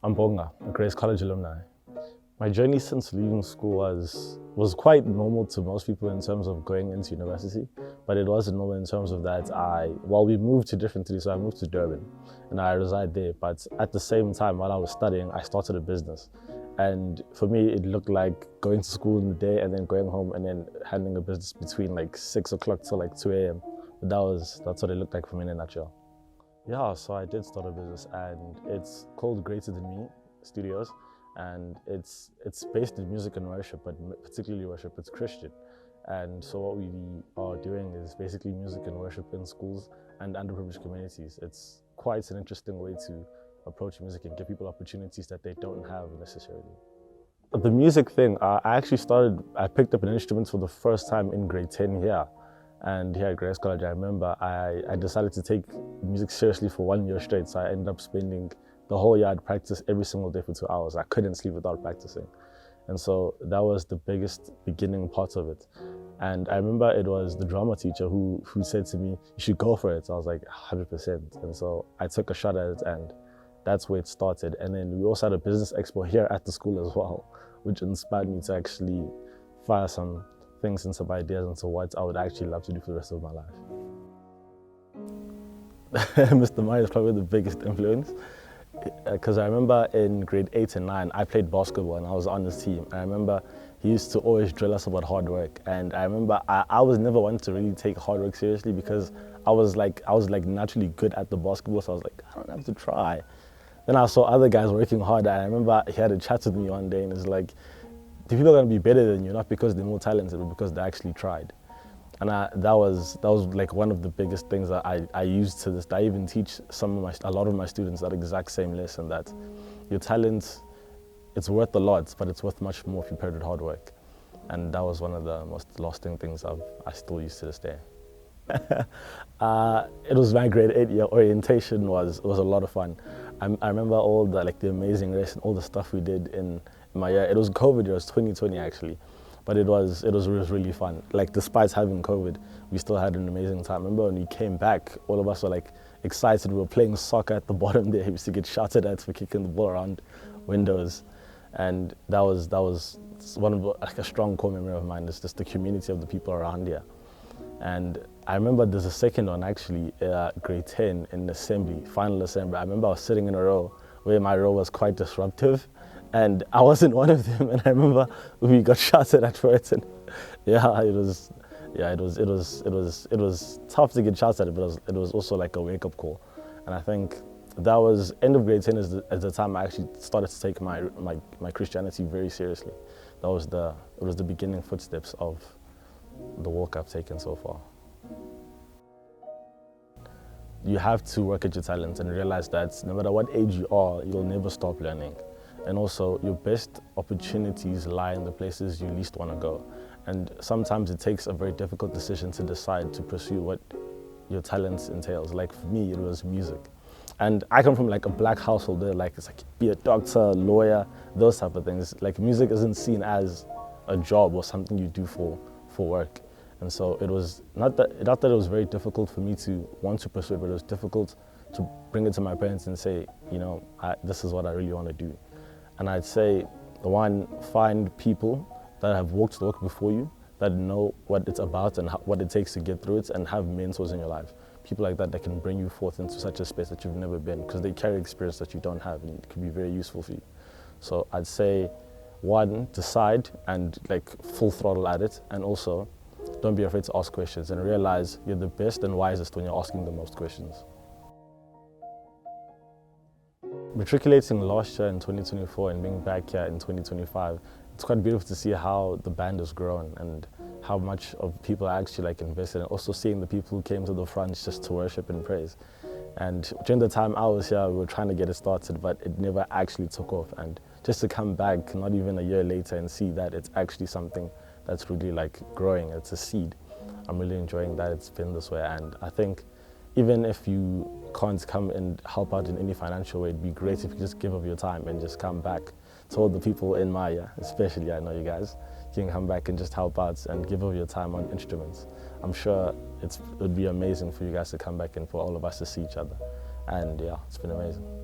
I'm Bonga, a Grace College alumni. My journey since leaving school was quite normal to most people in terms of going into university, but it wasn't normal in terms of that we moved to different cities, so I moved to Durban and I reside there, but at the same time while I was studying, I started a business. And for me, it looked like going to school in the day and then going home and then handling a business between like 6 o'clock till like 2 a.m. But that's what it looked like for me in a nutshell. Yeah, so I did start a business and it's called Greater Than Me Studios, and it's based in music and worship, but particularly worship. It's Christian. And so what we are doing is basically music and worship in schools and underprivileged communities. It's quite an interesting way to approach music and give people opportunities that they don't have necessarily. The music thing, I picked up an instrument for the first time in grade 10 here. And here at Grace College, I remember I decided to take music seriously for 1 year straight. So I ended up spending the whole year. I'd practice every single day for 2 hours. I couldn't sleep without practicing. And so that was the biggest beginning part of it. And I remember it was the drama teacher who said to me, "You should go for it." So I was like, 100%. And so I took a shot at it, and that's where it started. And then we also had a business expo here at the school as well, which inspired me to actually fire some things and some ideas into what I would actually love to do for the rest of my life. Mr. Maya is probably the biggest influence, because I remember in grade 8 and 9, I played basketball and I was on his team. I remember he used to always drill us about hard work. And I remember I was never one to really take hard work seriously, because I was naturally good at the basketball. So I was like, I don't have to try. Then I saw other guys working harder. And I remember he had a chat with me one day and it's like, the people are going to be better than you, not because they're more talented, but because they actually tried. And that was like one of the biggest things that I used to this. I even teach a lot of my students that exact same lesson, that your talent, it's worth a lot, but it's worth much more if you paired with hard work. And that was one of the most lasting things I still use to this day. It was my grade 8 year orientation. was a lot of fun. I remember all the amazing race and all the stuff we did in my year. It was COVID year, it was 2020 actually, but it was really fun. Like, despite having COVID, we still had an amazing time. I remember when we came back, all of us were like excited. We were playing soccer at the bottom there. We used to get shouted at for kicking the ball around windows, and that was one of a strong core memory of mine. It's just the community of the people around here. And I remember there's a second one actually, grade 10 in assembly, final assembly. I remember I was sitting in a row where my row was quite disruptive, and I wasn't one of them. And I remember we got shouted at for it, and it was tough to get shouted at, but it was also like a wake up call. And I think that was end of grade 10 is the time I actually started to take my Christianity very seriously. It was the beginning footsteps of the walk I've taken so far. You have to work at your talents and realize that no matter what age you are, you'll never stop learning. And also, your best opportunities lie in the places you least want to go. And sometimes it takes a very difficult decision to decide to pursue what your talents entails. Like for me, it was music. And I come from like a black household there, it's like be a doctor, lawyer, those type of things. Like, music isn't seen as a job or something you do for work. And so it was not that it was very difficult for me to want to pursue it, but it was difficult to bring it to my parents and say, this is what I really want to do. And I'd say, one, find people that have walked the walk before you, that know what it's about and what it takes to get through it, and have mentors in your life. People like that can bring you forth into such a space that you've never been, because they carry experience that you don't have, and it can be very useful for you. So I'd say, one, decide and full throttle at it, and also don't be afraid to ask questions and realize you're the best and wisest when you're asking the most questions. Matriculating last year in 2024 and being back here in 2025, it's quite beautiful to see how the band has grown and how much of people are actually invested, and also seeing the people who came to the front just to worship and praise. And during the time I was here, we were trying to get it started, but it never actually took off. And just to come back not even a year later and see that it's actually something that's really growing, it's a seed. I'm really enjoying that it's been this way. And I think even if you can't come and help out in any financial way, it'd be great if you just give of your time and just come back. To all the people in Maya, especially, I know you guys, you can come back and just help out and give of your time on instruments. I'm sure it would be amazing for you guys to come back and for all of us to see each other. And yeah, it's been amazing.